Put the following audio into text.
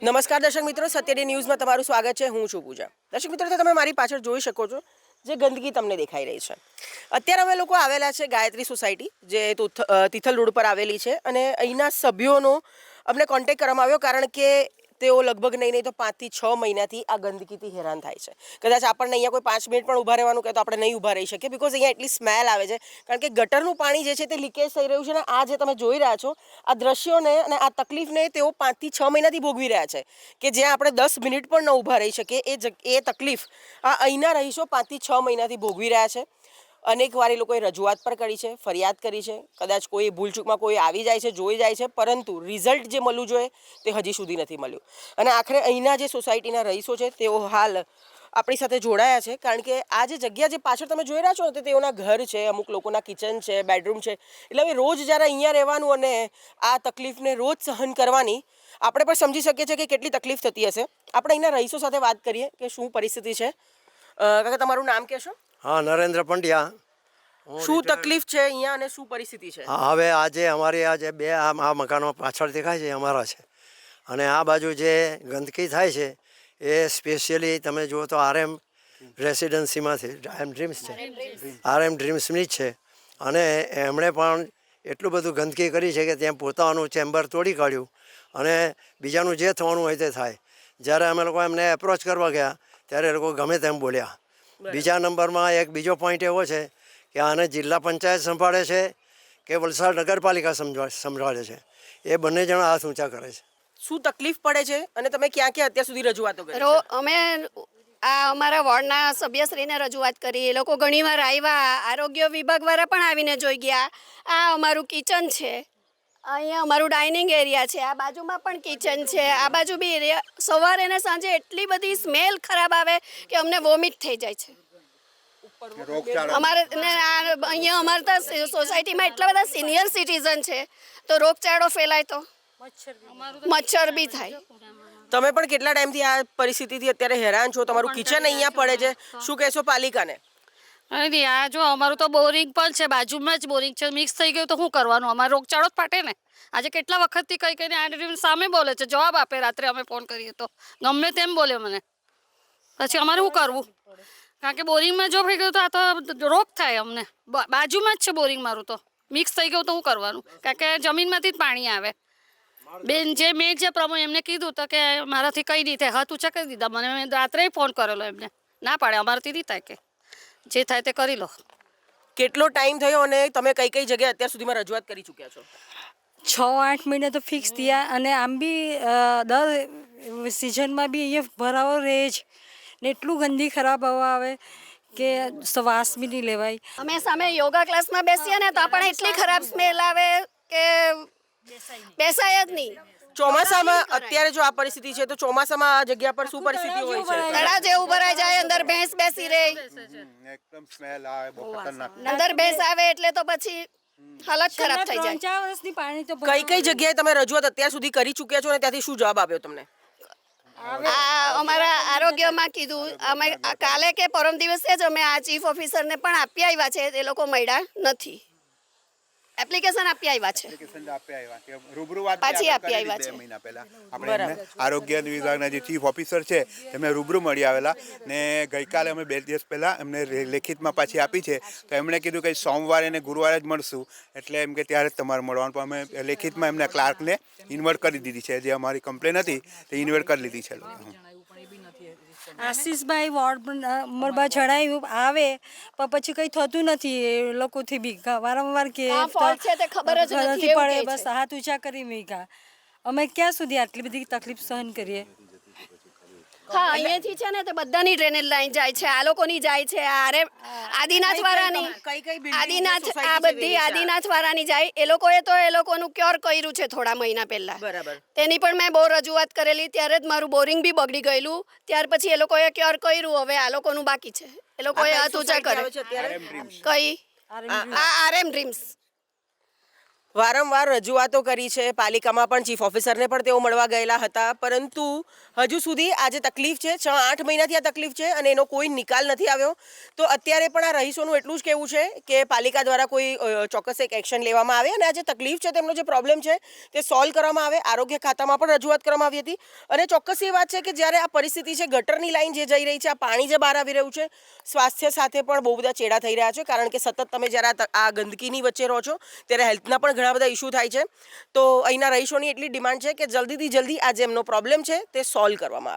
નમસ્કાર દર્શક મિત્રો, સત્યડી ન્યૂઝમાં તમારું સ્વાગત છે. હું છું પૂજા. દર્શક મિત્રો, તમે મારી પાછળ જોઈ શકો છો જે ગંદકી તમને દેખાઈ રહી છે. અત્યારે અમે લોકો આવેલા છે ગાયત્રી સોસાયટી, જે તિથલ રોડ પર આવેલી છે. અને અહીંના સભ્યોનો અમને કોન્ટેક્ટ કરવામાં આવ્યો, કારણ કે તેઓ લગભગ નહીં તો 5 થી 6 મહિનાથી આ ગંદકીથી હેરાન થાય છે. કદાચ આપણને અહીંયા કોઈ 5 મિનિટ પણ ઊભા રહેવાનું કહે તો આપણે નહીં ઊભા રહી શકીએ, બિકોઝ અહીંયા એટલી સ્મેલ આવે છે. કારણ કે ગટરનું પાણી જે છે તે લીકેજ થઈ રહ્યું છે. અને આ જે તમે જોઈ રહ્યા છો, આ દ્રશ્યોને અને આ તકલીફને તેઓ 5 થી 6 મહિનાથી ભોગવી રહ્યા છે. કે જ્યાં આપણે 10 મિનિટ પણ ન ઊભા રહી શકીએ, એ તકલીફ આ અહીંના રહીશો 5 થી 6 મહિનાથી ભોગવી રહ્યા છે. અનેક વાર એ લોકોએ રજૂઆત પણ કરી છે, ફરિયાદ કરી છે. કદાચ કોઈ ભૂલચૂકમાં કોઈ આવી જાય છે, જોઈ જાય છે, પરંતુ રિઝલ્ટ જે મળવું જોઈએ તે હજી સુધી નથી મળ્યું. અને આખરે અહીંના જે સોસાયટીના રહીશો છે તેઓ હાલ આપણી સાથે જોડાયા છે. કારણ કે આ જે જગ્યા જે પાછળ તમે જોઈ રહ્યા છો તે તેઓના ઘર છે, અમુક લોકોના કિચન છે, બેડરૂમ છે. એટલે હવે રોજ જ્યારે અહીંયા રહેવાનું અને આ તકલીફને રોજ સહન કરવાની આપણે પણ સમજી શકીએ છીએ કે કેટલી તકલીફ થતી હશે. આપણે અહીંના રહીશો સાથે વાત કરીએ કે શું પરિસ્થિતિ છે. કાકા, તમારું નામ કહેશો? હા, નરેન્દ્ર પંડ્યા. શું તકલીફ છે અહીંયા અને શું પરિસ્થિતિ છે? હા, હવે આજે અમારી આ જે બે આ મકાનો પાછળ દેખાય છે અમારા છે. અને આ બાજુ જે ગંદકી થાય છે એ સ્પેશિયલી તમે જુઓ તો RM રેસિડન્સીમાંથી RM ડ્રીમ્સ છે, RM ડ્રીમ્સની જ છે. અને એમણે પણ એટલું બધું ગંદકી કરી છે કે ત્યાં પોતાનું ચેમ્બર તોડી કાઢ્યું અને બીજાનું જે થવાનું હોય તે થાય. જ્યારે અમે લોકો એમને એપ્રોચ કરવા ગયા ત્યારે એ લોકો ગમે તેમ બોલ્યા. બીજા નંબરમાં એક બીજો પોઈન્ટ એવો છે કે આને જિલ્લા પંચાયત સંભાળે છે કે વલસાડ નગરપાલિકા સંભાળે છે, એ બંને જણા હાથ ઊંચા કરે છે. શું તકલીફ પડે છે અને તમે ક્યાં ક્યાં અત્યાર સુધી રજૂઆતો કરી? અમે આ અમારા વોર્ડના સભ્યશ્રીને રજૂઆત કરી. એ લોકો ઘણીવાર આવ્યા, આરોગ્ય વિભાગવાળા પણ આવીને જોઈ ગયા. આ અમારું કિચન છે, અહીંયા અમારું ડાઇનિંગ એરિયા છે, આ બાજુમાં પણ કિચન છે, આ બાજુ બી એરિયા. સવારે ને સાંજે એટલી બધી સ્મેલ ખરાબ આવે કે અમને વોમિટ થઈ જાય છે. અમારે અહીંયા અમારે ત્યાં સોસાયટીમાં એટલા બધા સિનિયર સિટીઝન છે, તો રોગચાળો ફેલાય તો મચ્છર બી થાય. તમે પણ કેટલા ટાઈમથી આ પરિસ્થિતિથી અત્યારે હેરાન છો? તમારું કિચન અહીંયા પડે છે, શું કહેશો પાલિકાને? નથી, આ જો અમારું તો બોરિંગ પણ છે, બાજુમાં જ બોરિંગ છે, મિક્સ થઈ ગયું તો શું કરવાનું? અમારે રોગચાળો જ ફાટે ને. આજે કેટલા વખતથી કઈ કઈને આ સામે બોલે છે, જવાબ આપે. રાત્રે અમે ફોન કરીએ તો ગમે તેમ બોલે મને. પછી અમારે શું કરવું? કારણ કે બોરિંગમાં જો થઈ ગયું તો આ તો રોગ થાય અમને. બાજુમાં જ છે બોરિંગ મારું, તો મિક્સ થઈ ગયું તો શું કરવાનું? કારણ કે જમીનમાંથી જ પાણી આવે. બેન જે મેં જે પ્રમાણે એમને કીધું તો કે મારાથી કઈ નહીં થાય, હાથ ઊંચા કરી દીધા. મને રાત્રે ફોન કરેલો, એમને ના પાડે અમારાથી નહીં થાય, કે જે થાય તે કરી લો. કેટલો ટાઈમ થયો અને તમે કઈ કઈ જગ્યાએ અત્યાર સુધીમાં રજૂઆત કરી ચૂક્યા છો? 6-8 મહિના તો ફિક્સ થયા. અને આમ બી દર સિઝનમાં બી અહીંયા ભરાવો રહે જ ને. એટલું ગંદી ખરાબ હવા આવે કે શ્વાસ બી નહીં લેવાય. અમે સામે યોગા ક્લાસમાં બેસીએ ને તો પણ એટલી ખરાબ સ્મેલ આવે કે બેસાય જ નહીં. ચોમાસામાં અત્યારે જો આ પરિસ્થિતિ છે તો ચોમાસામાં આ જગ્યા પર શું પરિસ્થિતિ હોય છે? તળાવ જેવું ભરાઈ જાય, અંદર ભેંસ બેસી રહે, એકદમ સ્મેલ આવે, બહુ ખતરનાક. અંદર ભેંસ આવે એટલે તો પછી હાલત ખરાબ થઈ જાય. 3-4 વર્ષની પાણી તો કઈ કઈ જગ્યાએ તમે રજૂઆત અત્યાર સુધી કરી ચૂક્યા છો અને ત્યાંથી શું જવાબ આપ્યો તમને? આ અમારા આરોગ્યમાં કીધું. અમે કાલે કે પરમ દિવસે જ અમે આ ચીફ ઓફિસરને પણ આપી આવ્યા છે, એ લોકો મળ્યા નથી. એપ્લિકેશન આપી આવ્યા છે, પાછી આપી આવ્યા છે. 2 મહિના પહેલા આપણે એમને આરોગ્ય વિભાગના જે ચીફ ઓફિસર છે એમને રૂબરૂ મળી આવેલા ને ગઈકાલે અમે 2 દિવસ પહેલાં એમને લેખિતમાં પાછી આપી છે. તો એમણે કીધું કે સોમવારે ને ગુરુવારે જ મળશું, એટલે એમ કે ત્યારે જ તમારે મળવાનું. પણ અમે લેખિતમાં એમને ક્લાર્કને ઇન્વર્ટ કરી દીધી છે. જે અમારી કમ્પ્લેન હતી તે ઇન્વર્ટ કરી લીધી છે લોકો. આશીષભાઈ વોર્ડ નંબર ચડાવ્યું આવે પણ પછી કંઈ થતું નથી. એ લોકોથી બી વારંવાર કે ખબર જ નથી પડે, બસ હાથ ઊંચા કરી મૂક્યા. અમે ક્યાં સુધી આટલી બધી તકલીફ સહન કરીએ? હા, અહીંયાથી છે ને તે બધાની ડ્રેનેજ લાઈન જાય છે, આ લોકોની જાય છે, આદિનાથ વાળાની, આદિનાથ, આ બધી આદિનાથ વાળાની જાય. એ લોકોએ તો એ લોકોનું ક્યોર કર્યું છે થોડા મહિના પહેલા. બરાબર. તેની પણ મેં બહુ રજૂઆત કરેલી. ત્યારે જ મારું બોરિંગ બી બગડી ગયેલું. ત્યાર પછી એ લોકોએ ક્યોર કર્યું. હવે આ લોકોનું બાકી છે. એ લોકોએ હાથ ઊંચા કરે. કઈ? આ RM ડ્રીમ્સ. વારંવાર રજૂઆતો કરી છે પાલિકામાં પણ ચીફ ઓફિસરને પણ તેઓ મળવા ગયેલા હતા, પરંતુ હજુ સુધી આ જે તકલીફ છે 6-8 મહિનાથી આ તકલીફ છે અને એનો કોઈ નિકાલ નથી આવ્યો. તો અત્યારે પણ આ રહીશોનું એટલું જ કહેવું છે કે પાલિકા દ્વારા કોઈ ચોક્કસ એક એક્શન લેવામાં આવે અને આ જે તકલીફ છે તેમનો જે પ્રોબ્લેમ છે તે સોલ્વ કરવામાં આવે. આરોગ્ય ખાતામાં પણ રજૂઆત કરવામાં આવી હતી અને ચોક્કસ એ વાત છે કે જ્યારે આ પરિસ્થિતિ છે, ગટરની લાઈન જે જઈ રહી છે, આ પાણી જે બહાર આવી રહ્યું છે, સ્વાસ્થ્ય સાથે પણ બહુ બધા ચેડા થઈ રહ્યા છે, કારણ કે સતત તમે જ્યારે આ ગંદકીની વચ્ચે રહો છો ત્યારે હેલ્થના પણ ઘણા બધા ઇસ્યુ થાય છે. તો અહીંના રહીશોની એટલી ડિમાન્ડ છે કે જલ્દીથી જલ્દી આ જે એમનો પ્રોબ્લેમ છે તે સોલ્વ કરવામાં આવે.